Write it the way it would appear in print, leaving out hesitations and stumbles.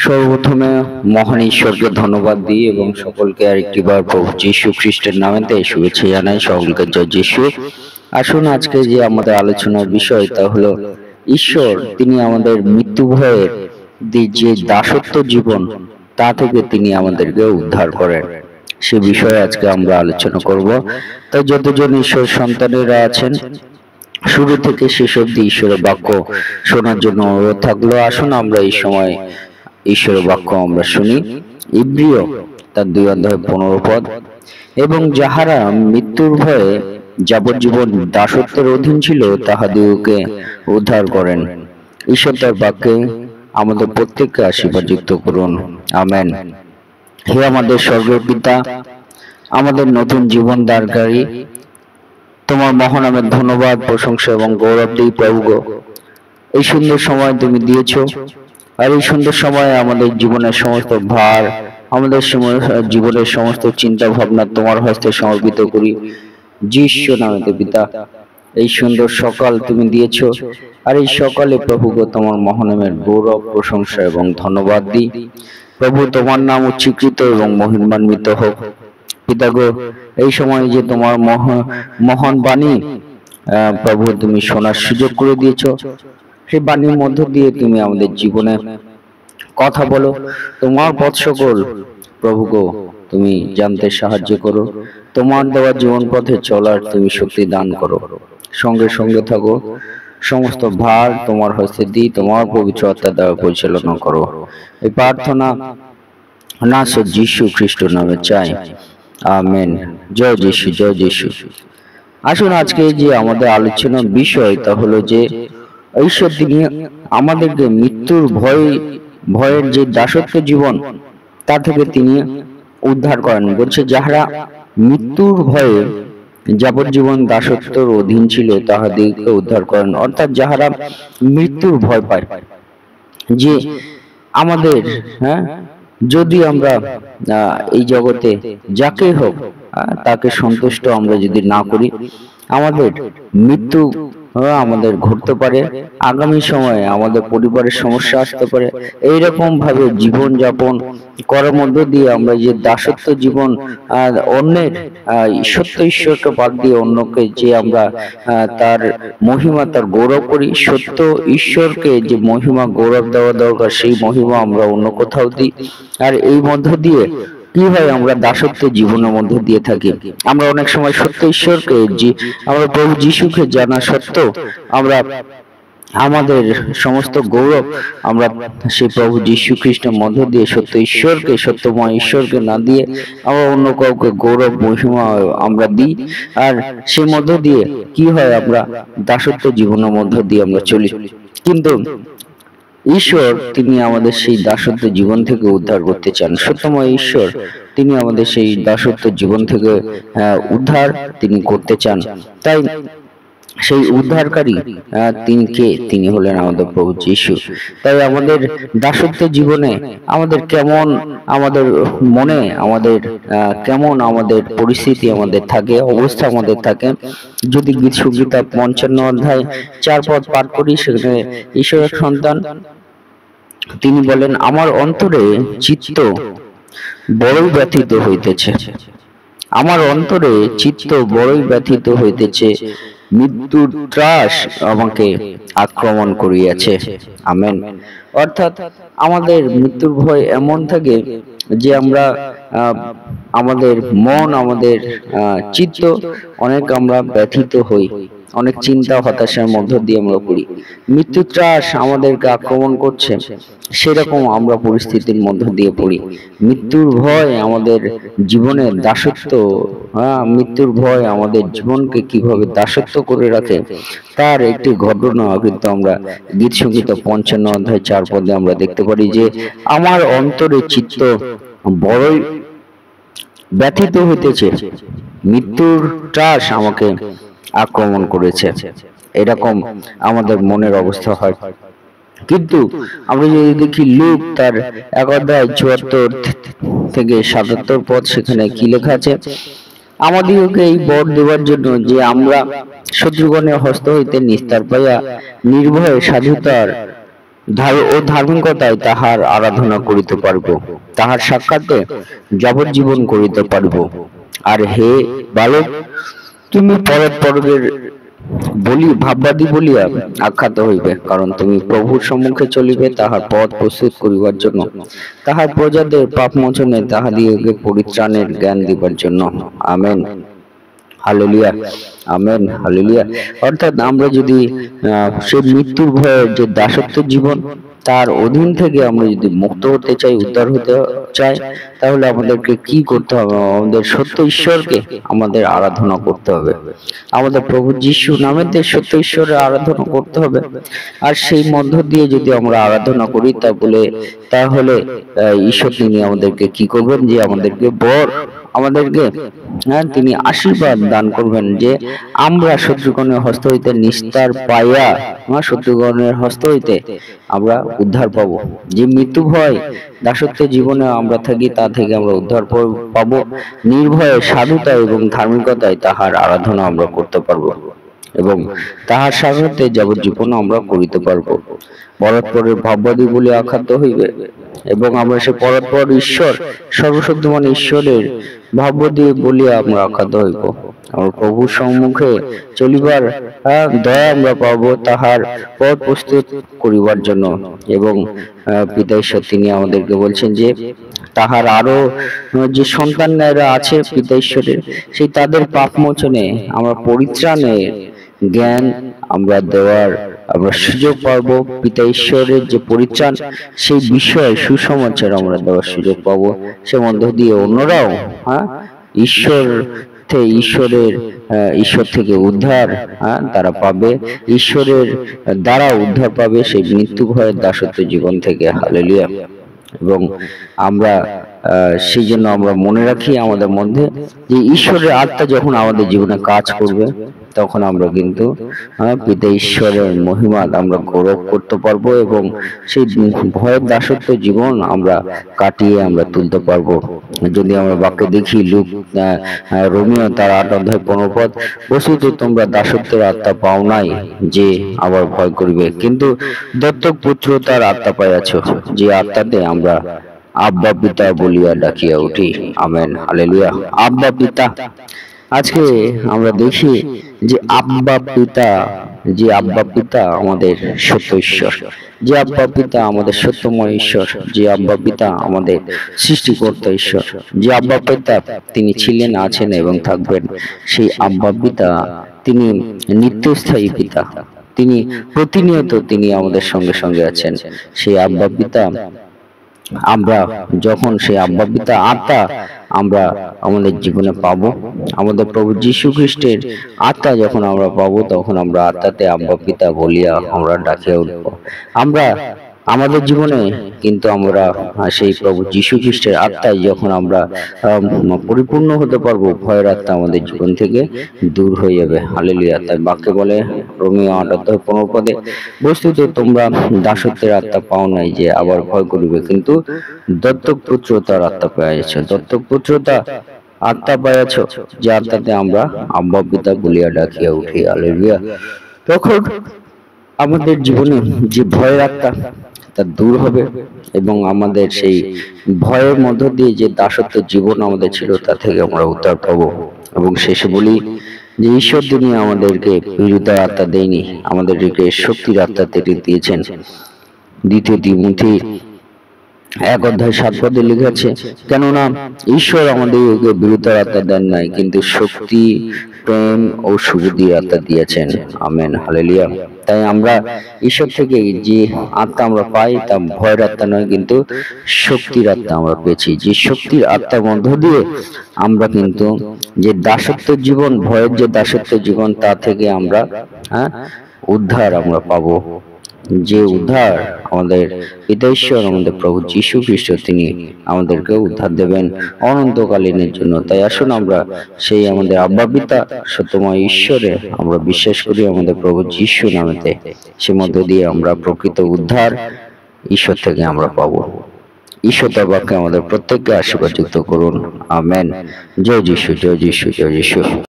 সর্বপ্রথমে মহান ঈশ্বরকে ধন্যবাদ দিই এবং সকলকে আরেকটিবার প্রভু যীশু খ্রিস্টের নামেতে শুভেচ্ছা জানাই। সকলকে জয় যীশু। আসুন আজকে যে আমাদের আলোচনার বিষয় তা হলো ঈশ্বর তিনি আমাদের মৃত্যু ভয়ের যে দাসত্ব জীবন তা থেকে তিনি আমাদেরকে উদ্ধার করেন, সে বিষয়ে আজকে আমরা আলোচনা করব। তাই যতজন ঈশ্বর সন্তানেরা আছেন শুরু থেকে শেষ অবধি ঈশ্বরের বাক্য শোনার জন্য অনুরোধ থাকলো। আসুন আমরা এই সময় ঈশ্বরের বাক্য আমরা শুনি। ইব্রিয় তার 2 অধ্যায় 15 পদ। এবং যাহারা মৃত্যুর ভয়ে যাবজ্জীবন দাসত্বের অধীন ছিল তাহাদিগকে উদ্ধার করেন। ঈশ্বর তার বাক্যে আমাদের প্রত্যেককে আশীর্বাদ যুক্ত করুন, আমেন। হে আমাদের স্বর্গের পিতা, আমাদের নতুন জীবন দানকারী, তোমার মহানামের ধন্যবাদ, প্রশংসা এবং গৌরব দিই প্রভু গো। এই সুন্দর সময় তুমি দিয়েছ, আর এই সুন্দর সময়ে আমাদের জীবনের সমস্ত ভার, আমাদের জীবনের সমস্ত চিন্তা ভাবনা তোমার হস্তে সমর্পিত করি যীশু নামেতে পিতা। এই সুন্দর সকাল তুমি দিয়েছ, আর এই সকালে প্রভু গো তোমার মহানামের গৌরব, প্রশংসা এবং ধন্যবাদ দিই প্রভু। তোমার নাম উচ্চীকৃত এবং মহিমান্বিত হোক পিতা গো। এই সময় যে তোমার মহান বাণী প্রভু তুমি শোনার সুযোগ করে দিয়েছ, সেই বাণীর মধ্য দিয়ে তুমি আমাদের জীবনে কথা বলো। তোমার পথ সকল প্রভু গো তুমি জানতে সাহায্য করো। তোমার দেওয়া জীবন পথে চলার তুমি শক্তি দান করো। সঙ্গে সঙ্গে থাকো, সমস্ত ভার তোমার হস্তে দিই, তোমার পবিত্র আত্মা দ্বারা পরিচালনা করো। এই প্রার্থনা নাসর যীশু খ্রিস্ট নামে চাই, আমেন। জয় যীশু, জয় যীশু। আসুন আজকে যে আমাদের আলোচনার বিষয় তা হলো যে ঈশ্বর তিনি আমাদেরকে মৃত্যুর ভয়ের যে দাসত্ব জীবন তা থেকে তিনি উদ্ধার করেন। বলছে যাহারা মৃত্যুর ভয়ে যাবজ্জীবন দাসত্বের অধীন ছিল তাহাদেরকে উদ্ধার করেন। অর্থাৎ যাহারা মৃত্যুর ভয় পায়, যে আমাদের যদি আমরা এই জগতে যাকে হোক তাকে সন্তুষ্ট আমরা যদি না করি, আমাদের মৃত্যু আমাদের ঘটতে পারে। আগামী সময়ে আমাদের পরিবারের সমস্যা আসতে পারে। এইরকম ভাবে জীবন যাপন করার মধ্য দিয়ে আমরা যে দাসত্ব জীবন, অন্যের সত্য ঈশ্বরকে বাদ দিয়ে অন্যকে যে আমরা তার মহিমা, তার গৌরব করি, সত্য ঈশ্বরকে যে মহিমা গৌরব দেওয়া দরকার সেই মহিমা আমরা অন্য কোথাও দিই। আর এই মধ্য দিয়ে কি হয়, আমরা দাসত্ব জীবনের মধ্যে দিয়ে থাকি। আমরা অনেক সময় সত্য ঈশ্বরকে, আমরা প্রভু যিশুকে জানা সত্ত্বেও আমরা আমাদের সমস্ত গৌরব আমরা সেই প্রভু যীশু খ্রিস্টের মধ্য দিয়ে সত্য ঈশ্বরকে, সত্যময় ঈশ্বরকে না দিয়ে আমরা অন্য কাউকে গৌরব মহিমা আমরা দিই। আর সেই মধ্য দিয়ে কি হয়, আমরা দাসত্ব জীবনের মধ্য দিয়ে আমরা চলি। কিন্তু ঈশ্বর তিনি আমাদের সেই দাসত্ব জীবন থেকে উদ্ধার করতে চান। সত্যময় ঈশ্বর তিনি আমাদের সেই দাসত্ব জীবন থেকে উদ্ধার তিনি করতে চান। তাই সেই উদ্ধারকারী তিনি কে? তিনি হলেন আমাদের প্রভু যীশু। তাই আমাদের দাসত্ব জীবনে আমাদের কেমন, আমাদের মনে আমাদের কেমন আমাদের পরিস্থিতি আমাদের থাকে, অবস্থা আমাদের থাকে, যদি গীতসংহিতা 55 অধ্যায় 4 পদ পাঠ করি, সেখানে ঈশ্বরের সন্তান তিনি বলেন, আমার অন্তরে চিত্ত বড়ই ব্যথিত হইতেছে, আমার অন্তরে চিত্ত বড়ই ব্যথিত হইতেছে, মৃত্যুর ত্রাস আমাকে আক্রমণ করিয়াছে, আমেন। অর্থাৎ আমাদের মৃত্যুর ভয় এমন থাকে যে আমরা আমাদের মন, আমাদের চিত্ত অনেক আমরা ব্যথিত হই, অনেক চিন্তা হতাশার মধ্য দিয়ে আমরা পড়ি। মৃত্যু ত্রাস আমাদেরকে আক্রমণ করছে, সেরকম আমরা পরিস্থিতির মধ্য দিয়ে পড়ি। মৃত্যুর ভয় আমাদের জীবনের দাসত্ব, মৃত্যুর ভয় আমাদের জীবনকে কিভাবে দাসত্ব করে রাখে তার একটি ঘটনা কিন্তু আমরা গীতসংহিতা 55 অধ্যায় 4 পদে আমরা দেখতে পারি যে আমার অন্তরে চিত্ত বড়ই ব্যথিত হইতেছে, মৃত্যুর ত্রাস আমাকে আক্রমণ করেছে। এরকম আমাদের মনের অবস্থা হয়। কিন্তু আমরা যদি দেখি লূক তার 1 অধ্যায় 74 থেকে 77 পদ, সেখানে কি লেখা আছে, আমাদিগকে এই বর দেওয়ার জন্য যে আমরা শত্রুগণের হস্ত হইতে নিস্তার পাইয়া নির্ভয়ে ও ধার্মিকতায় তাহার আরাধনা করিতে পারিব, তাহার সাক্ষাতে যাবজ্জীবন করিতে পারিব। আর হে বালক, তুমি পরস্পরের ভাববাদী বলিয়া আখ্যাত হইবে, কারণ তুমি প্রভুর সম্মুখে চলিবে তাহার পথ প্রস্তুত করিবার জন্য, তাহার প্রজাদের পাপমোচনে তাহাদিগকে পরিত্রাণের জ্ঞান দিবার জন্য। Amen, hallelujah, amen, hallelujah. অর্থাৎ আমরা যদি সেই মৃত্যুর ভয়ের যে দাসত্ব জীবন, তার অধীন থেকে আমরা যদি মুক্ত হতে চাই, উদ্ধার হতে চাই, তাহলে আমাদেরকে কি করতে হবে? আমাদের সত্য ঈশ্বরকে আমাদের আরাধনা করতে হবে, আমাদের প্রভু যিশু নামেতে সত্য ঈশ্বরের আরাধনা করতে হবে। আর সেই মধ্য দিয়ে যদি আমরা আরাধনা করি, তাহলে ঈশ্বর তিনি আমাদেরকে কি করবেন? যে আমাদেরকে আমাদেরকে তিনি আশীর্বাদ দান করবেন, যে আমরা শত্রুগণের হস্ত হইতে নিস্তার পাইয়া, শত্রুগণের হস্ত হইতে আমরা উদ্ধার পাবো। যে মৃত্যু ভয় দাসত্ব জীবনে আমরা থাকি, তা থেকে আমরা উদ্ধার পাবো। নির্ভয়ে সাধুতা এবং ধার্মিকতায় তাহার আরাধনা আমরা করতে পারবো এবং তাহার সাথে যাবজ্জীবন আমরা করিতে পারবো। পরস্পরের ভাববাদী বলে আখ্যাত হইবে এবং আমরা সে পরস্পর ঈশ্বর, সর্বশক্তিমান ঈশ্বরের ভাববাদী বলিয়া আমরা আখ্যাত হইব। আমরা প্রভুর সম্মুখে চলিবার দয়া আমরা পাবো, তাহার পথ প্রস্তুত করিবার জন্য। এবং পিতা ঈশ্বর তিনি আমাদেরকে বলছেন যে তাহার আরো যে সন্তানেরা আছে পিতা ঈশ্বরের, সেই তাদের পাপ মোচনে আমরা পরিত্রাণের জ্ঞান আমরা দেওয়ার আমরা সুযোগ পাবো। পিতা ঈশ্বরের যে পরিত্রাণ, সেই বিষয়ে সুসমাচার আমরা দেওয়ার সুযোগ পাবো। সে মধ্য দিয়ে অন্যরাও ঈশ্বর থেকে উদ্ধার তারা পাবে, ঈশ্বরের দ্বারা উদ্ধার পাবে সেই মৃত্যু ভয়ের দাসত্ব জীবন থেকে। হালেলুয়া। এবং আমরা সেই জন্য আমরা মনে রাখি আমাদের মধ্যে যে ঈশ্বরের আত্মা যখন আমাদের জীবনে কাজ করবে, তখন আমরা কিন্তু পিতা ঈশ্বরের মহিমা আমরা গৌরব করতে পারবো এবং সেই ভয়ের দাসত্ব জীবন আমরা কাটিয়ে আমরা তুলতে পারবো। যদি আমরা বাক্যে দেখি রোমিও তার 8 অধ্যায় 15 পদ, বস্তুত তোমরা দাসত্বের আত্মা পাও নাই যে আবার ভয় করিবে, কিন্তু দত্তক পুত্র তার আত্মা পাইয়াছ, যে আত্মাতে আমরা আব্বা পিতা বলিয়া ডাকিয়া উঠি। Amen, hallelujah. আব্বা পিতা, আজকে আমরা দেখি যে আব্বা পিতা আমাদের সত্য ঈশ্বর, যে আব্বা পিতা আমাদের সত্যময় ঈশ্বর, যে আব্বা পিতা আমাদের সৃষ্টিকর্তা ঈশ্বর, যে আব্বা পিতা তিনি ছিলেন, আছেন এবং থাকবেন। সেই আব্বা পিতা তিনি নিত্যস্থায়ী পিতা, তিনি প্রতিনিয়ত তিনি আমাদের সঙ্গে সঙ্গে আছেন। সেই আব্বা পিতা আমরা যখন সেই আব্বা পিতা আত্মা আমরা আমাদের জীবনে পাবো, আমাদের প্রভু যীশু খ্রিস্টের আত্মা যখন আমরা পাবো, তখন আমরা আত্মাতে আব্বা পিতা বলিয়া আমরা ডাকিয়া উঠবো। আমরা আমাদের জীবনে কিন্তু আমরা সেই প্রভু যীশু খ্রিস্টের আত্মায় যখন আমরা পরিপূর্ণ হতে পারবো, ভয়ের আত্মা আমাদের জীবন থেকে দূর হয়ে যাবে। হালেলুয়া। তাই বাক্যে বলে রোমিও 8 অধ্যায় 15 পদে, বস্তুত তোমরা দাসত্বের আত্মা পাও নাই যে আবার ভয় করিবে, কিন্তু দত্তক পুত্রতার আত্মা পাইয়াছ। দত্তক পুত্রতা আত্মা পাইয়াছ, যে আত্মাতে আমরা আব্বা পিতা বলিয়া ডাকিয়া উঠি। হালেলুয়া। তখন আমাদের জীবনে যে ভয়ের আত্মা তা দূর হবে এবং আমাদের সেই ভয়ের মধ্য দিয়ে যে দাসত্ব জীবন আমাদের ছিল, তা থেকে আমরা উদ্ধার পাবো। এবং শেষে বলি যে ঈশ্বর তিনি আমাদেরকে বিরুদ্ধে আত্মা দেয়নি, আমাদেরকে শক্তির আত্মা তিনি দিয়েছেন। 2 তিমথি 1 অধ্যায় 7 পদে লেখা আছে, কেননা ঈশ্বর আমাদেরকে বিরুদ্ধে আত্মা দেন নাই, কিন্তু শক্তি, প্রেম ও সুবুদ্ধির আত্মা দিয়েছেন। Amen, hallelujah. তাই আমরা ঈশ্বর থেকে যে আত্মা আমরা পাই, তা ভয়ের আত্মা নয়, কিন্তু শক্তির আত্মা আমরা পেয়েছি। যে শক্তির আত্মার মধ্য দিয়ে আমরা কিন্তু যে দাসত্ব জীবন, ভয়ের যে দাসত্ব জীবন, তা থেকে আমরা উদ্ধার আমরা পাবো। যে উদ্ধার আমাদের পিতা ঈশ্বর, আমাদের প্রভু যীশু খ্রিস্ট, তিনি আমাদেরকে উদ্ধার দেবেন অনন্তকালীনের জন্য। তাই আসুন আমরা সেই আমাদের আব্বা পিতা সত্যময় ঈশ্বরে আমরা বিশ্বাস করি, আমাদের প্রভু যীশু নামেতে। সে মধ্য দিয়ে আমরা প্রকৃত উদ্ধার ঈশ্বর থেকে আমরা পাবো। ঈশ্বর তার বাক্যে আমাদের প্রত্যেককে আশীর্বাদ যুক্ত করুন। আমেন। জয় যীশু, জয় যীশু, জয় যীশু।